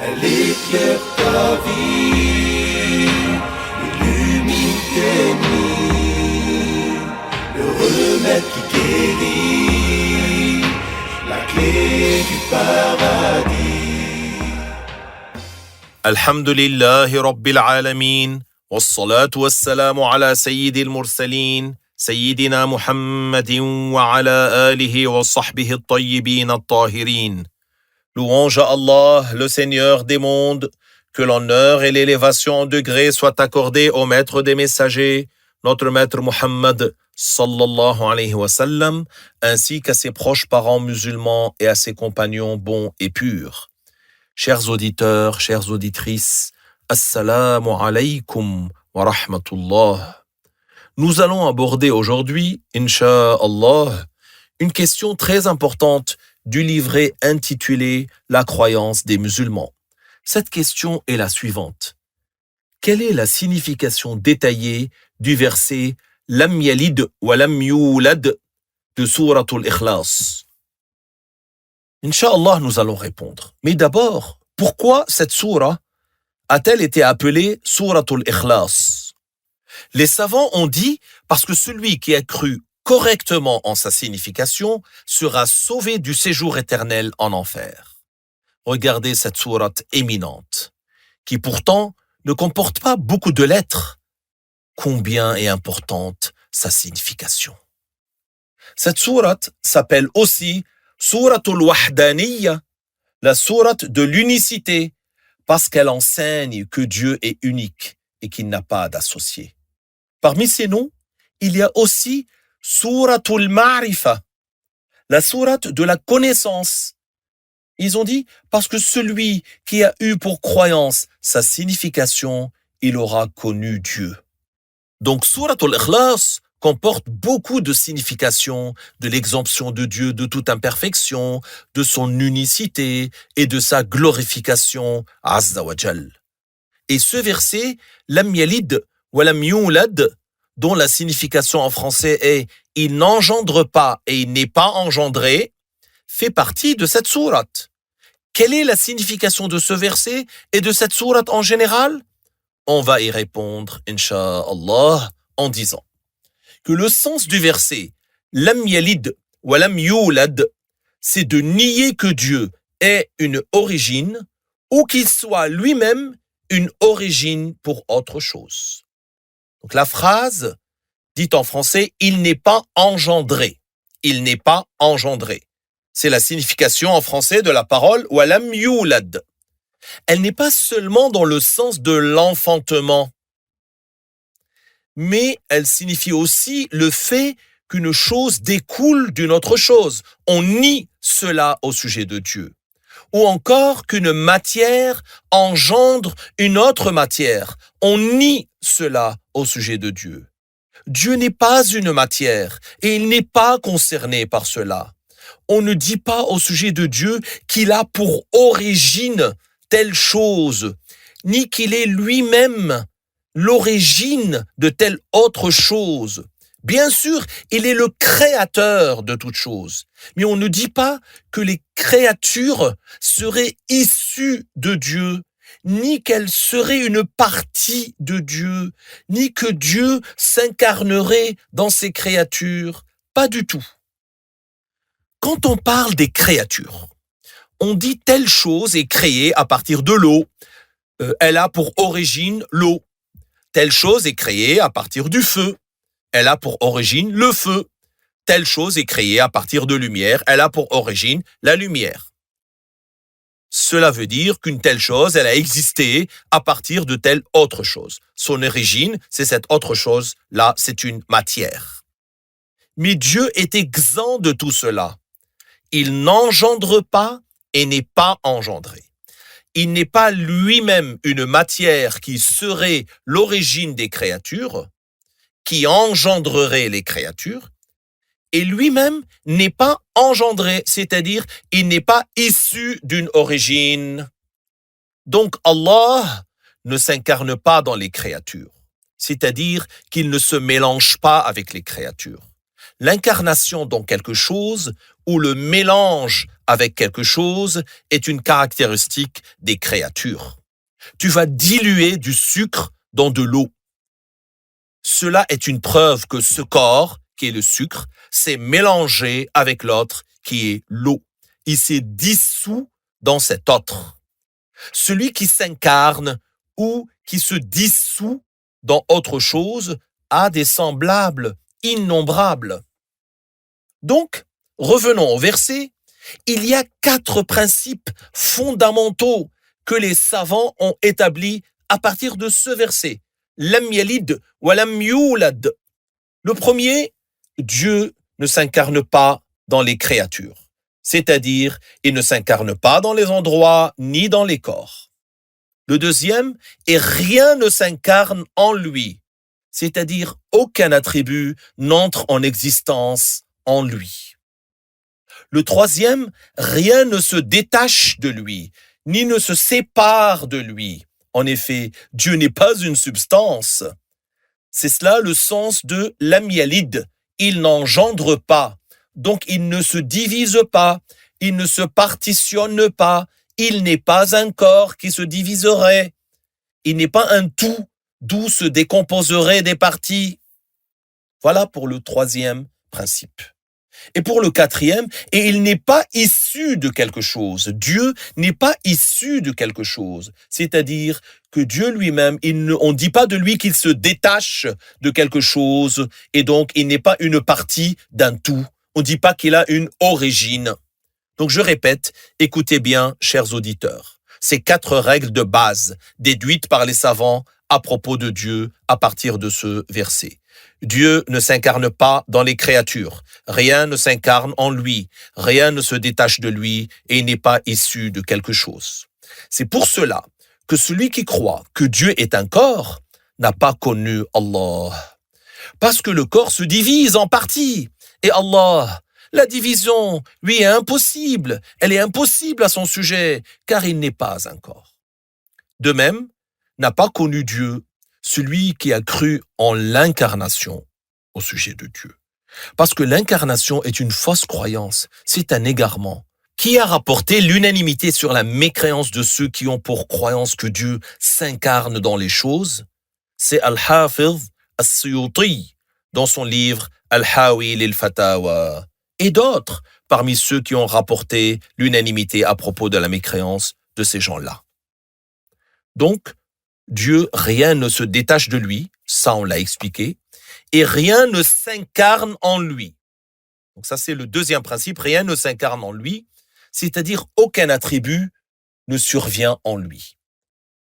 Elle éclaire ta vie, illumine tes nuits, le remède qui guérit, la clé du paradis. Alhamdulillahi Rabbil Alameen, wassalatu wassalamu ala sayyidil mursalin, sayyidina Muhammadin wa ala alihi wa sahbihi at-tayyibin at-tahirin. Louange à Allah, le Seigneur des mondes, que l'honneur et l'élévation en degrés soient accordés au maître des messagers, notre maître Muhammad sallallahu alayhi wa sallam, ainsi qu'à ses proches parents musulmans et à ses compagnons bons et purs. Chers auditeurs, chères auditrices, assalamu alaykum wa rahmatullah. Nous allons aborder aujourd'hui, incha'Allah, une question très importante du livret intitulé « La croyance des musulmans ». Cette question est la suivante. Quelle est la signification détaillée du verset « Lam yalid wa lam yulad » de Souratul Ikhlas? Inch'Allah, nous allons répondre. Mais d'abord, pourquoi cette sourate a-t-elle été appelée Souratul Ikhlas? Les savants ont dit parce que celui qui a cru correctement en sa signification sera sauvé du séjour éternel en enfer. Regardez cette sourate éminente, qui pourtant ne comporte pas beaucoup de lettres. Combien est importante sa signification. Cette sourate s'appelle aussi Souratul Wahdaniyya, la sourate de l'unicité, parce qu'elle enseigne que Dieu est unique et qu'il n'a pas d'associé. Parmi ces noms, il y a aussi Souratul Ma'rifa, la sourate de la connaissance. Ils ont dit parce que celui qui a eu pour croyance sa signification, il aura connu Dieu. Donc Souratul Ikhlas comporte beaucoup de significations de l'exemption de Dieu de toute imperfection, de son unicité et de sa glorification Azza wa Jal. Et ce verset, Lam yalid wa lam yulad, dont la signification en français est « il n'engendre pas et il n'est pas engendré », fait partie de cette sourate. Quelle est la signification de ce verset et de cette sourate en général? On va y répondre, incha'Allah, en disant que le sens du verset « Lam yalid wa lam yulad » c'est de nier que Dieu ait une origine ou qu'il soit lui-même une origine pour autre chose. Donc la phrase dit en français « il n'est pas engendré ». Il n'est pas engendré. C'est la signification en français de la parole « walam yulad ». Elle n'est pas seulement dans le sens de l'enfantement, mais elle signifie aussi le fait qu'une chose découle d'une autre chose. On nie cela au sujet de Dieu. Ou encore qu'une matière engendre une autre matière. On nie cela au sujet de Dieu. Dieu n'est pas une matière et il n'est pas concerné par cela. On ne dit pas au sujet de Dieu qu'il a pour origine telle chose, ni qu'il est lui-même l'origine de telle autre chose. Bien sûr, il est le créateur de toutes choses, mais on ne dit pas que les créatures seraient issues de Dieu, ni qu'elles seraient une partie de Dieu, ni que Dieu s'incarnerait dans ces créatures. Pas du tout. Quand on parle des créatures, on dit telle chose est créée à partir de l'eau. Elle a pour origine l'eau. Telle chose est créée à partir du feu. Elle a pour origine le feu. Telle chose est créée à partir de lumière. Elle a pour origine la lumière. Cela veut dire qu'une telle chose, elle a existé à partir de telle autre chose. Son origine, c'est cette autre chose-là, c'est une matière. Mais Dieu est exempt de tout cela. Il n'engendre pas et n'est pas engendré. Il n'est pas lui-même une matière qui serait l'origine des créatures, qui engendrerait les créatures, et lui-même n'est pas engendré, c'est-à-dire il n'est pas issu d'une origine. Donc Allah ne s'incarne pas dans les créatures, c'est-à-dire qu'il ne se mélange pas avec les créatures. L'incarnation dans quelque chose ou le mélange avec quelque chose est une caractéristique des créatures. Tu vas diluer du sucre dans de l'eau. Cela est une preuve que ce corps, qui est le sucre, s'est mélangé avec l'autre, qui est l'eau. Il s'est dissous dans cet autre. Celui qui s'incarne ou qui se dissout dans autre chose a des semblables innombrables. Donc, revenons au verset. Il y a 4 principes fondamentaux que les savants ont établis à partir de ce verset. Lam yalid wa lam yulad. Le premier, Dieu ne s'incarne pas dans les créatures. C'est-à-dire, il ne s'incarne pas dans les endroits ni dans les corps. Le deuxième, et rien ne s'incarne en lui. C'est-à-dire, aucun attribut n'entre en existence en lui. Le troisième, rien ne se détache de lui, ni ne se sépare de lui. En effet, Dieu n'est pas une substance. C'est cela le sens de lam yalid. Il n'engendre pas. Donc, il ne se divise pas. Il ne se partitionne pas. Il n'est pas un corps qui se diviserait. Il n'est pas un tout d'où se décomposeraient des parties. Voilà pour le troisième principe. Et pour le quatrième, et il n'est pas issu de quelque chose. Dieu n'est pas issu de quelque chose. C'est-à-dire que Dieu lui-même, on ne dit pas de lui qu'il se détache de quelque chose et donc il n'est pas une partie d'un tout. On ne dit pas qu'il a une origine. Donc je répète, écoutez bien, chers auditeurs, ces 4 règles de base déduites par les savants à propos de Dieu à partir de ce verset. Dieu ne s'incarne pas dans les créatures. Rien ne s'incarne en lui. Rien ne se détache de lui et il n'est pas issu de quelque chose. C'est pour cela que celui qui croit que Dieu est un corps n'a pas connu Allah. Parce que le corps se divise en parties. Et Allah, la division, lui, est impossible. Elle est impossible à son sujet, car il n'est pas un corps. De même, n'a pas connu Dieu celui qui a cru en l'incarnation au sujet de Dieu. Parce que l'incarnation est une fausse croyance, c'est un égarement. Qui a rapporté l'unanimité sur la mécréance de ceux qui ont pour croyance que Dieu s'incarne dans les choses? C'est Al-Hafiz As-Suyuti dans son livre Al-Hawi lil-Fatawa et d'autres parmi ceux qui ont rapporté l'unanimité à propos de la mécréance de ces gens-là. Donc, Dieu, rien ne se détache de lui, ça on l'a expliqué, et rien ne s'incarne en lui. Donc ça c'est le deuxième principe, rien ne s'incarne en lui, c'est-à-dire aucun attribut ne survient en lui.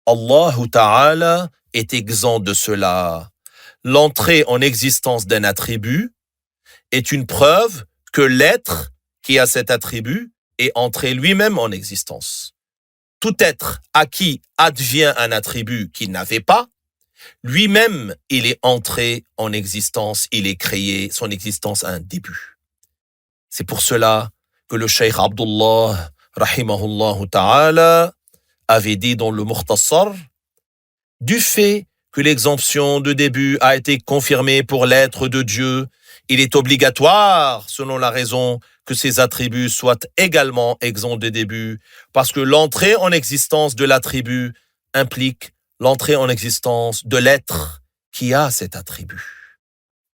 Allah Ta'ala est exempt de cela. L'entrée en existence d'un attribut est une preuve que l'être qui a cet attribut est entré lui-même en existence. Tout être à qui advient un attribut qu'il n'avait pas, lui-même, il est entré en existence, il est créé, son existence a un début. C'est pour cela que le Cheikh Abdullah, rahimahullah ta'ala, avait dit dans le Mukhtasar, du fait que l'exemption de début a été confirmée pour l'être de Dieu, il est obligatoire, selon la raison, que ces attributs soient également exempts de début, parce que l'entrée en existence de l'attribut implique l'entrée en existence de l'être qui a cet attribut.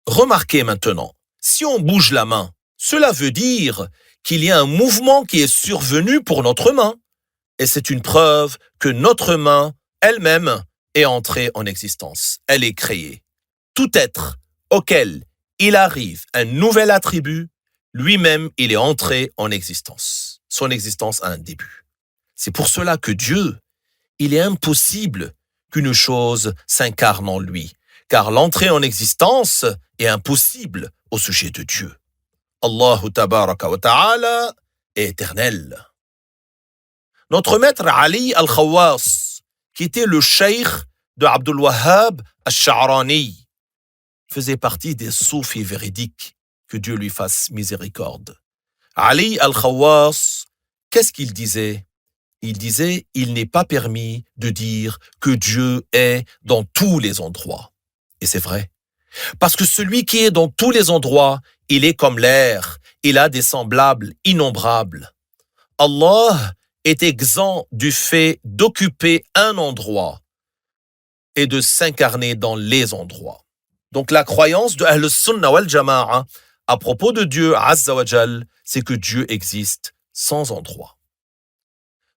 Remarquez maintenant, si on bouge la main, cela veut dire qu'il y a un mouvement qui est survenu pour notre main, et c'est une preuve que notre main elle-même est entrée en existence, elle est créée. Tout être auquel il arrive un nouvel attribut, lui-même, il est entré en existence. Son existence a un début. C'est pour cela que Dieu, il est impossible qu'une chose s'incarne en lui, car l'entrée en existence est impossible au sujet de Dieu. Allahu tabaraka wa ta'ala est éternel. Notre maître Ali al-Khawas, qui était le cheikh de Abdul Wahhab al-Sha'rani, faisait partie des soufis véridiques, que Dieu lui fasse miséricorde. Ali al-Khawas, qu'est-ce qu'il disait? Il disait, il n'est pas permis de dire que Dieu est dans tous les endroits. Et c'est vrai. Parce que celui qui est dans tous les endroits, il est comme l'air, il a des semblables innombrables. Allah est exempt du fait d'occuper un endroit et de s'incarner dans les endroits. Donc la croyance de Ahl-Sunnah wal Jama'a à propos de Dieu Azza wa Jal, c'est que Dieu existe sans endroit.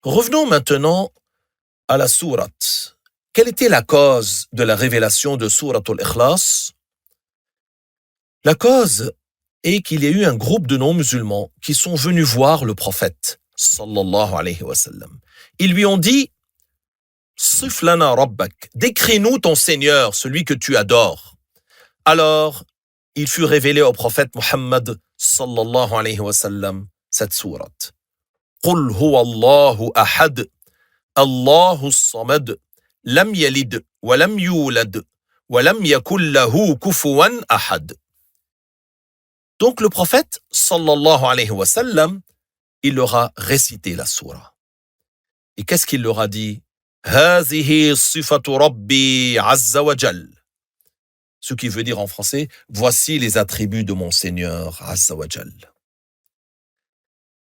Revenons maintenant à la sourate. Quelle était la cause de la révélation de Surat al-Ikhlas? La cause est qu'il y a eu un groupe de non-musulmans qui sont venus voir le prophète, sallallahu alayhi wa sallam. Ils lui ont dit, Sif lana rabbak, décris-nous ton Seigneur, celui que tu adores. Alors, il fut révélé au prophète Muhammad, sallallahu alayhi wa sallam, cette sourate. Qul huwa Allahu ahad, Allahu samad, lam yalid, wa lam yulad, wa lam yakul lahu kufuwan ahad. Donc le prophète, sallallahu alayhi wa sallam, il leur a récité la sourate. Et qu'est-ce qu'il leur a dit? Hazihi sifatu rabbi azza wa jal. Ce qui veut dire en français, voici les attributs de mon Seigneur azza wa jal.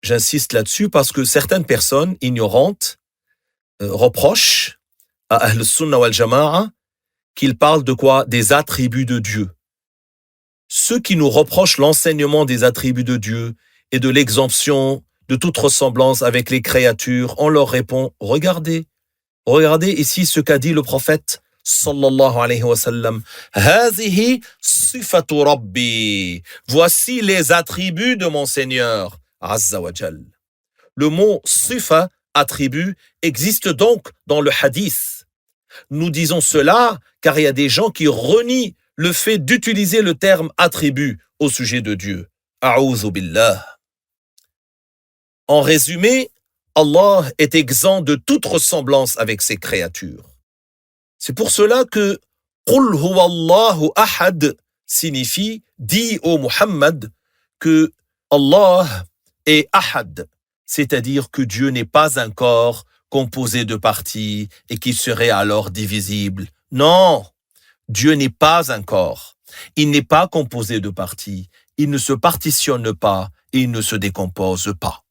J'insiste là-dessus parce que certaines personnes ignorantes reprochent à Ahl-Sunnah wal Jama'a qu'ils parlent de quoi? Des attributs de Dieu. Ceux qui nous reprochent l'enseignement des attributs de Dieu et de l'exemption de toute ressemblance avec les créatures, on leur répond, regardez ici ce qu'a dit le prophète, sallallahu alayhi wa sallam, Hazihi sifatu rabbi. Voici les attributs de mon Seigneur, azza wa jal. Le mot sifa, attribut, existe donc dans le hadith. Nous disons cela car il y a des gens qui renient le fait d'utiliser le terme attribut au sujet de Dieu. A'oudhu billah. En résumé, Allah est exempt de toute ressemblance avec ses créatures. C'est pour cela que Qul huwa Allahu ahad signifie, dit au Muhammad, que Allah est ahad, c'est-à-dire que Dieu n'est pas un corps composé de parties et qui serait alors divisible. Non, Dieu n'est pas un corps. Il n'est pas composé de parties. Il ne se partitionne pas et il ne se décompose pas.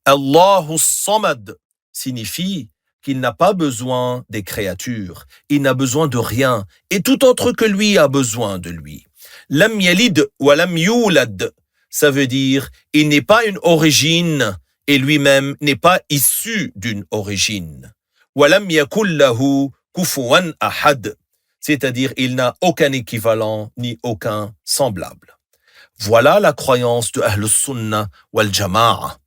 Allahu samad signifie qu'il n'a pas besoin des créatures. Il n'a besoin de rien. Et tout autre que lui a besoin de lui. Lam yalid wa lam yulad. Ça veut dire, il n'est pas une origine et lui-même n'est pas issu d'une origine. Wa lam yakul lahu kufuwan ahad. C'est-à-dire, il n'a aucun équivalent ni aucun semblable. Voilà la croyance de Ahl-Sunnah wal Jama'a.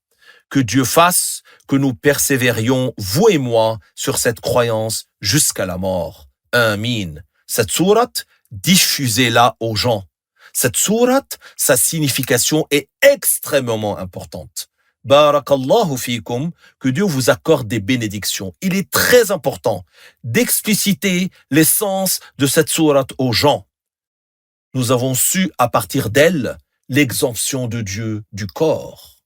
Que Dieu fasse que nous persévérions, vous et moi, sur cette croyance jusqu'à la mort. Amin. Cette sourate, diffusez-la aux gens. Cette sourate, sa signification est extrêmement importante. Barakallahu fikum, que Dieu vous accorde des bénédictions. Il est très important d'expliciter l'essence de cette sourate aux gens. Nous avons su, à partir d'elle, l'exemption de Dieu du corps.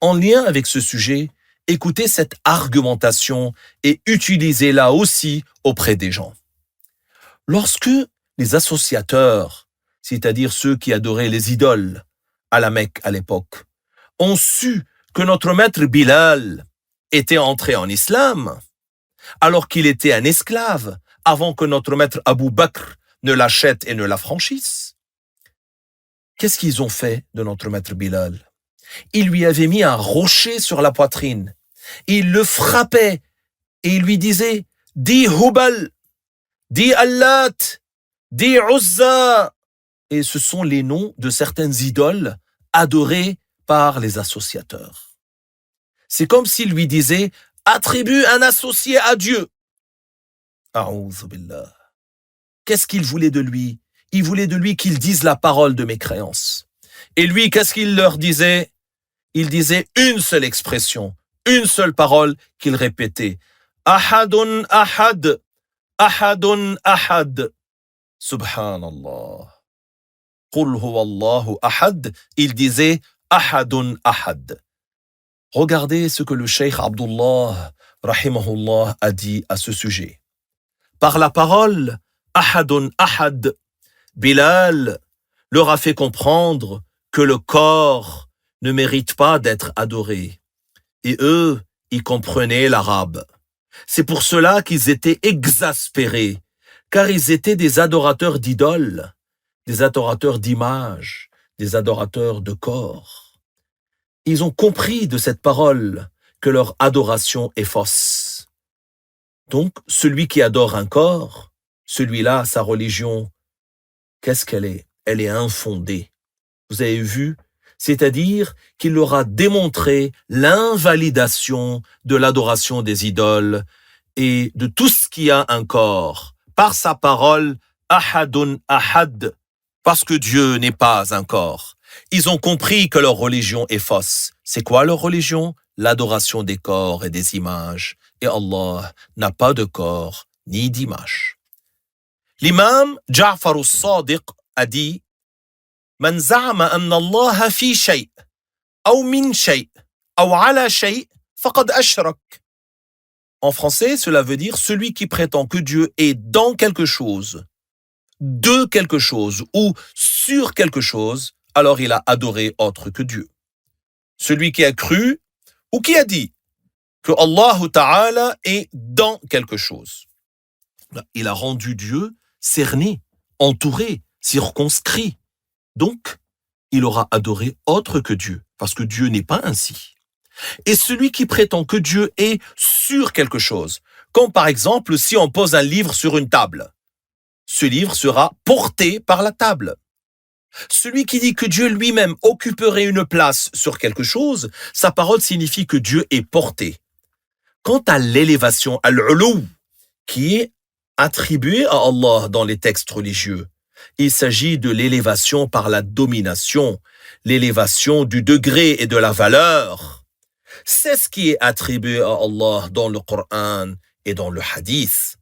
En lien avec ce sujet, écoutez cette argumentation et utilisez-la aussi auprès des gens. Lorsque les associateurs, c'est-à-dire ceux qui adoraient les idoles à la Mecque à l'époque, ont su que notre maître Bilal était entré en islam, alors qu'il était un esclave, avant que notre maître Abu Bakr ne l'achète et ne l'affranchisse, qu'est-ce qu'ils ont fait de notre maître Bilal? Ils lui avaient mis un rocher sur la poitrine. Ils le frappaient et ils lui disaient « Dis Hubal, dis Allat, dis Uzza ». Et ce sont les noms de certaines idoles adorées par les associateurs. C'est comme s'ils lui disaient « Attribue un associé à Dieu ». A'oudhu billah. Qu'est-ce qu'il voulait de lui? Il voulait de lui qu'il dise la parole de mécréance. Et lui, qu'est-ce qu'il leur disait? Il disait une seule expression, une seule parole qu'il répétait. Ahadun ahad, ahadun ahad. Subhanallah. Qul huwa Allahu ahad. Il disait ahadun ahad. Regardez ce que le cheikh Abdullah, rahimahullah, a dit à ce sujet. Par la parole ahadun ahad, Bilal leur a fait comprendre que le corps ne mérite pas d'être adoré. Et eux, ils comprenaient l'arabe. C'est pour cela qu'ils étaient exaspérés, car ils étaient des adorateurs d'idoles, des adorateurs d'images, des adorateurs de corps. Ils ont compris de cette parole que leur adoration est fausse. Donc, celui qui adore un corps, celui-là, sa religion, qu'est-ce qu'elle est? Elle est infondée. Vous avez vu? C'est-à-dire qu'il leur a démontré l'invalidation de l'adoration des idoles et de tout ce qui a un corps, par sa parole, ahadun ahad, parce que Dieu n'est pas un corps. Ils ont compris que leur religion est fausse. C'est quoi leur religion? L'adoration des corps et des images. Et Allah n'a pas de corps ni d'image. L'imam Ja'far al-Sadiq a dit: Man za'ama anna Allah fi shay' ou min shay' ou ala shay' faqad ashrak. En français, cela veut dire celui qui prétend que Dieu est dans quelque chose, de quelque chose ou sur quelque chose, alors il a adoré autre que Dieu. Celui qui a cru ou qui a dit que Allah Ta'ala est dans quelque chose, il a rendu Dieu cerné, entouré, circonscrit. Donc, il aura adoré autre que Dieu, parce que Dieu n'est pas ainsi. Et celui qui prétend que Dieu est sur quelque chose, comme par exemple si on pose un livre sur une table, ce livre sera porté par la table. Celui qui dit que Dieu lui-même occuperait une place sur quelque chose, sa parole signifie que Dieu est porté. Quant à l'élévation, al-ulou, qui est attribuée à Allah dans les textes religieux, il s'agit de l'élévation par la domination, l'élévation du degré et de la valeur. C'est ce qui est attribué à Allah dans le Coran et dans le Hadith.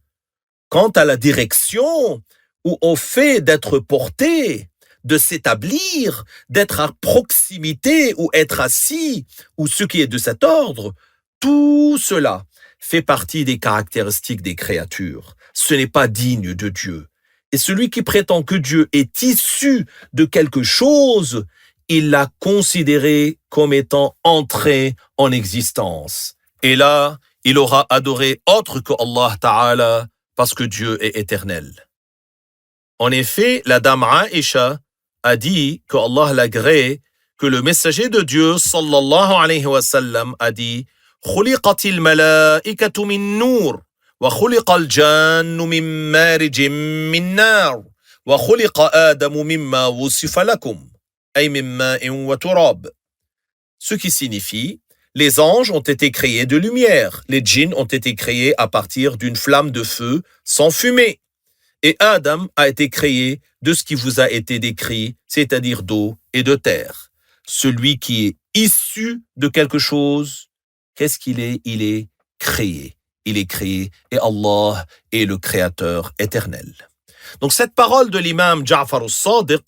Quant à la direction ou au fait d'être porté, de s'établir, d'être à proximité ou être assis, ou ce qui est de cet ordre, tout cela fait partie des caractéristiques des créatures. Ce n'est pas digne de Dieu. Et celui qui prétend que Dieu est issu de quelque chose, il l'a considéré comme étant entré en existence. Et là, il aura adoré autre que Allah Ta'ala, parce que Dieu est éternel. En effet, la dame Aïcha a dit que Allah l'agrée, que le messager de Dieu, sallallahu alayhi wa sallam, a dit « Khuliqatil malaikatu min nour » وخلق الجان من مارج من نار وخلق آدم مما وصف لكم أي من ماء وتراب. Ce qui signifie, les anges ont été créés de lumière, les djinns ont été créés à partir d'une flamme de feu sans fumée, et Adam a été créé de ce qui vous a été décrit, c'est-à-dire d'eau et de terre. Celui qui est issu de quelque chose, qu'est-ce qu'il est? Il est créé. Il est créé et Allah est le créateur éternel. Donc cette parole de l'imam Ja'far al-Sadiq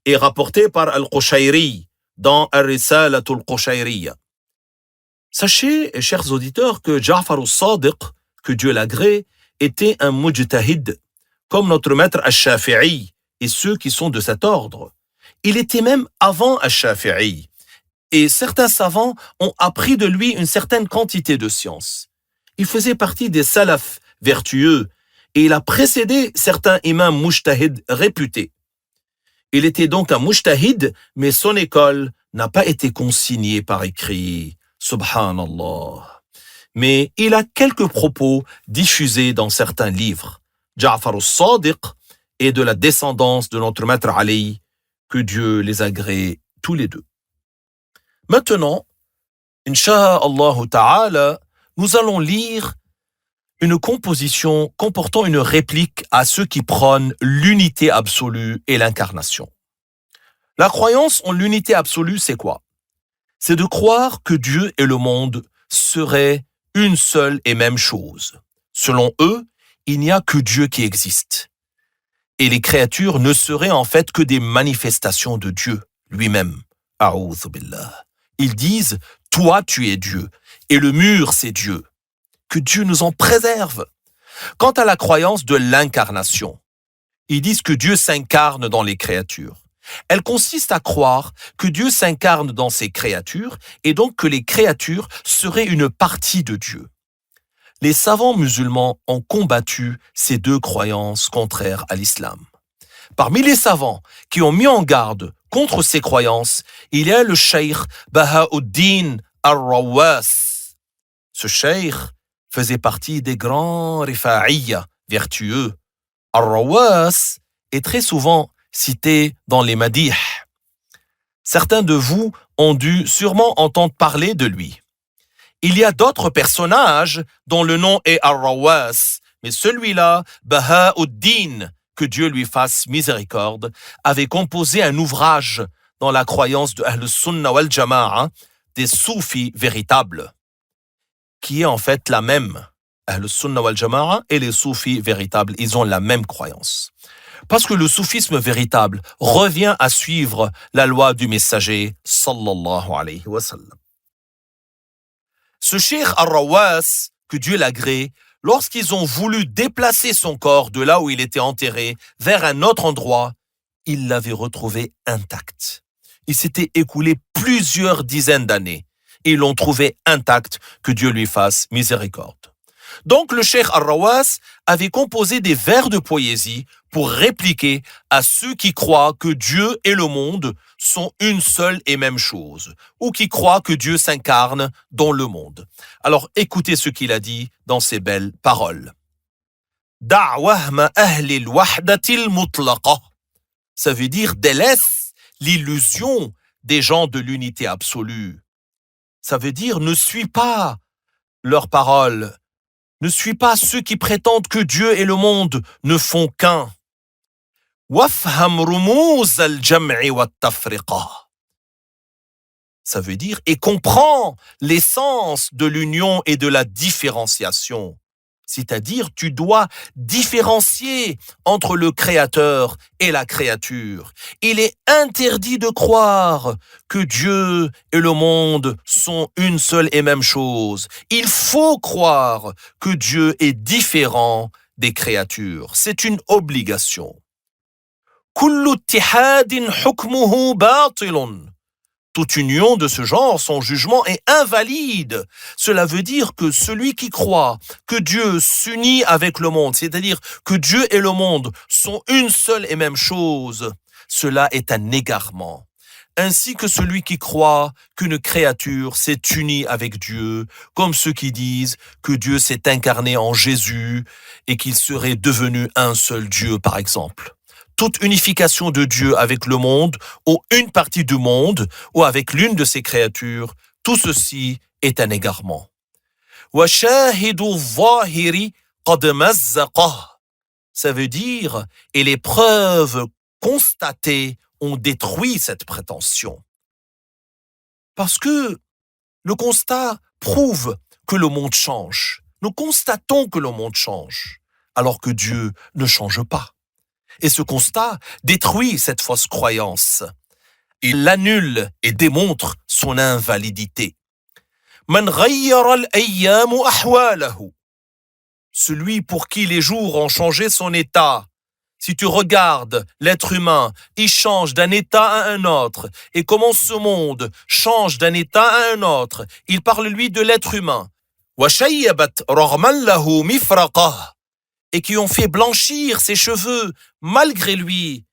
est rapportée par Al-Qushayri dans Ar-Risalat al-Qushayriya. Sachez, chers auditeurs, que Ja'far al-Sadiq, que Dieu l'agrée, était un mujtahid, comme notre maître Al-Shafi'i et ceux qui sont de cet ordre. Il était même avant Al-Shafi'i. Et certains savants ont appris de lui une certaine quantité de science. Il faisait partie des salafs vertueux et il a précédé certains imams mujtahid réputés. Il était donc un mujtahid, mais son école n'a pas été consignée par écrit. Subhanallah. Mais il a quelques propos diffusés dans certains livres. Ja'far al-Sadiq est de la descendance de notre maître Ali, que Dieu les agrée tous les deux. Maintenant, Inch'Allah Ta'ala, nous allons lire une composition comportant une réplique à ceux qui prônent l'unité absolue et l'incarnation. La croyance en l'unité absolue, c'est quoi? C'est de croire que Dieu et le monde seraient une seule et même chose. Selon eux, il n'y a que Dieu qui existe. Et les créatures ne seraient en fait que des manifestations de Dieu lui-même. A'oudhu billah. Ils disent, toi tu es Dieu. Et le mur, c'est Dieu. Que Dieu nous en préserve. Quant à la croyance de l'incarnation, Ils disent que Dieu s'incarne dans les créatures. Elle consiste à croire que Dieu s'incarne dans ses créatures et donc que les créatures seraient une partie de Dieu. Les savants musulmans ont combattu ces deux croyances contraires à l'islam. Parmi les savants qui ont mis en garde contre ces croyances, il y a le cheikh Baha'u'ddin al-Rawwas. Ce cheikh faisait partie des grands rifa'iyya vertueux. Al-Rawwas est très souvent cité dans les madih. Certains de vous ont dû sûrement entendre parler de lui. Il y a d'autres personnages dont le nom est Al-Rawwas, mais celui-là, Baha'u'ddin, que Dieu lui fasse miséricorde, avait composé un ouvrage dans la croyance de Ahl-Sunnah wal Jama'a, des soufis véritables, qui est en fait la même. Ahl-Sunnah wal Jama'a et les soufis véritables, ils ont la même croyance. Parce que le soufisme véritable revient à suivre la loi du messager sallallahu alayhi wa sallam. Ce cheikh Al-Rawwas, que Dieu l'agrée, lorsqu'ils ont voulu déplacer son corps de là où il était enterré vers un autre endroit, ils l'avaient retrouvé intact. Il s'était écoulé plusieurs dizaines d'années et ils l'ont trouvé intact, que Dieu lui fasse miséricorde. Donc le cheikh Al-Rawwas avait composé des vers de poésie pour répliquer à ceux qui croient que Dieu et le monde sont une seule et même chose, ou qui croient que Dieu s'incarne dans le monde. Alors écoutez ce qu'il a dit dans ces belles paroles. Da' wahma ahli al-wahdati al-mutlaqa. Ça veut dire délaisse l'illusion des gens de l'unité absolue. Ça veut dire ne suis pas leurs paroles. Ne suis pas ceux qui prétendent que Dieu et le monde ne font qu'un. Wafham rumuz al-jam'i wa tafriqa. Ça veut dire et comprends l'essence de l'union et de la différenciation. C'est-à-dire, tu dois différencier entre le créateur et la créature. Il est interdit de croire que Dieu et le monde sont une seule et même chose. Il faut croire que Dieu est différent des créatures. C'est une obligation. Kullu ittihadin hukmuhu batilun. Toute union de ce genre, son jugement est invalide. Cela veut dire que celui qui croit que Dieu s'unit avec le monde, c'est-à-dire que Dieu et le monde sont une seule et même chose, cela est un égarement. Ainsi que celui qui croit qu'une créature s'est unie avec Dieu, comme ceux qui disent que Dieu s'est incarné en Jésus et qu'il serait devenu un seul Dieu, par exemple. Toute unification de Dieu avec le monde, ou une partie du monde, ou avec l'une de ses créatures, tout ceci est un égarement. Ça veut dire, et les preuves constatées ont détruit cette prétention. Parce que le constat prouve que le monde change. Nous constatons que le monde change, alors que Dieu ne change pas. Et ce constat détruit cette fausse croyance. Il l'annule et démontre son invalidité. Man ghayyara al-ayyamu ahwalahu. Celui pour qui les jours ont changé son état. Si tu regardes l'être humain, il change d'un état à un autre. Et comment ce monde change d'un état à un autre. Il parle lui de l'être humain. Wa shayyabat raghman lahu mifraqah. Et qui ont fait blanchir ses cheveux malgré lui.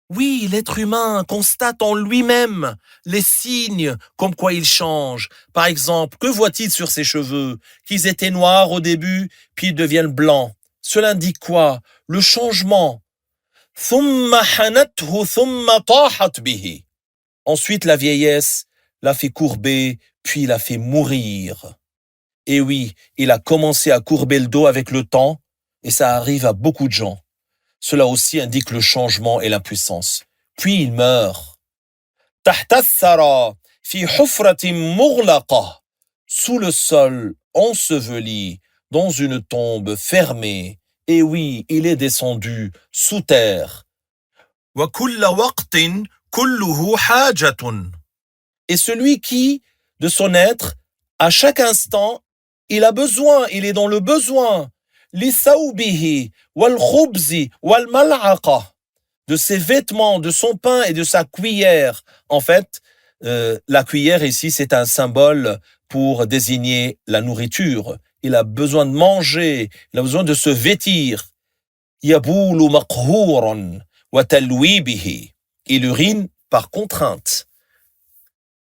Oui, l'être humain constate en lui-même les signes comme quoi il change. Par exemple, que voit-il sur ses cheveux? Qu'ils étaient noirs au début, puis ils deviennent blancs. Cela indique quoi? Le changement. Ensuite, la vieillesse l'a fait courber, puis l'a fait mourir. Et oui, il a commencé à courber le dos avec le temps, et ça arrive à beaucoup de gens. Cela aussi indique le changement et l'impuissance. Puis il meurt. Sous le sol, enseveli, dans une tombe fermée. Et oui, il est descendu sous terre. Et celui qui, de son être, à chaque instant, il a besoin, il est dans le besoin. لِثَوْبِهِ وَالْخُبْزِ وَالْمَلْعَقَةِ, de ses vêtements, de son pain et de sa cuillère. En fait, la cuillère ici, c'est un symbole pour désigner la nourriture. Il a besoin de manger, il a besoin de se vêtir. يَبُولُ مَقْهُورًا وَتَلْوِيبِهِ. Il urine par contrainte,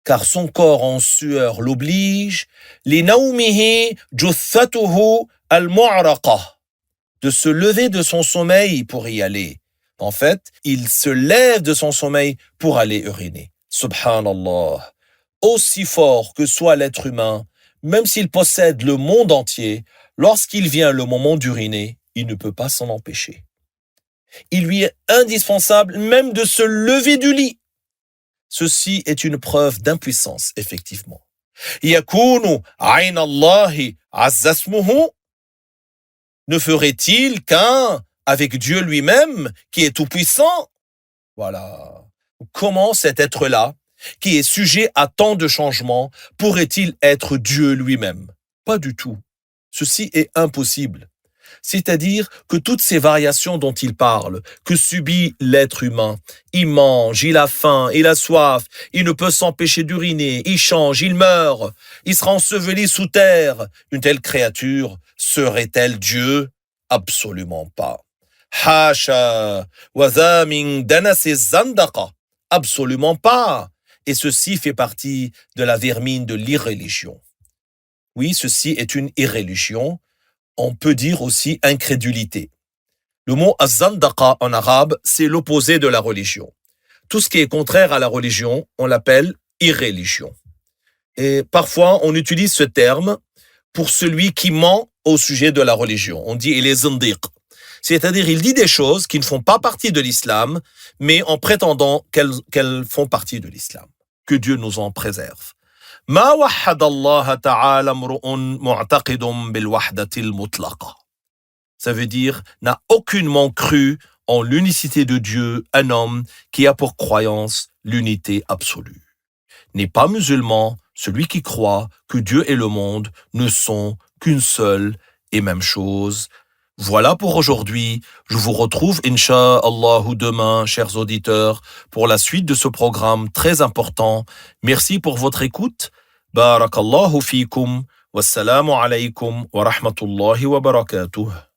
car son corps en sueur l'oblige. لِنَوْمِهِ جُثَّتُهُ الْمُعْرَقَةِ, de se lever de son sommeil pour y aller. En fait, il se lève de son sommeil pour aller uriner. Subhanallah. Aussi fort que soit l'être humain, même s'il possède le monde entier, lorsqu'il vient le moment d'uriner, il ne peut pas s'en empêcher. Il lui est indispensable même de se lever du lit. Ceci est une preuve d'impuissance, effectivement. يَكُونُ عَيْنَ اللَّهِ عَزَّ اسْمُهُ. Ne ferait-il qu'un avec Dieu lui-même, qui est tout-puissant? Voilà. Comment cet être-là, qui est sujet à tant de changements, pourrait-il être Dieu lui-même? Pas du tout. Ceci est impossible. C'est-à-dire que toutes ces variations dont il parle, que subit l'être humain, il mange, il a faim, il a soif, il ne peut s'empêcher d'uriner, il change, il meurt, il sera enseveli sous terre. Une telle créature serait-elle Dieu? Absolument pas. Hasha wa dha min danasi zandaqa. Absolument pas. Et ceci fait partie de la vermine de l'irréligion. Oui, ceci est une irréligion. On peut dire aussi incrédulité. Le mot az-zandaqa en arabe, c'est l'opposé de la religion. Tout ce qui est contraire à la religion, on l'appelle irréligion. Et parfois, on utilise ce terme pour celui qui ment au sujet de la religion. On dit il est zindiq. C'est-à-dire il dit des choses qui ne font pas partie de l'islam, mais en prétendant qu'elles font partie de l'islam. Que Dieu nous en préserve. ما وحد الله تعالى امرؤ معتقد بالوحدة المطلقة. Ça veut dire n'a aucunement cru en l'unicité de Dieu un homme qui a pour croyance l'unité absolue. N'est pas musulman celui qui croit que Dieu et le monde ne sont qu'une seule et même chose. Voilà pour aujourd'hui. Je vous retrouve, Inch'Allah, demain, chers auditeurs, pour la suite de ce programme très important. Merci pour votre écoute. Barakallahu fikum. Wassalamu alaykum wa rahmatullahi wa barakatuh.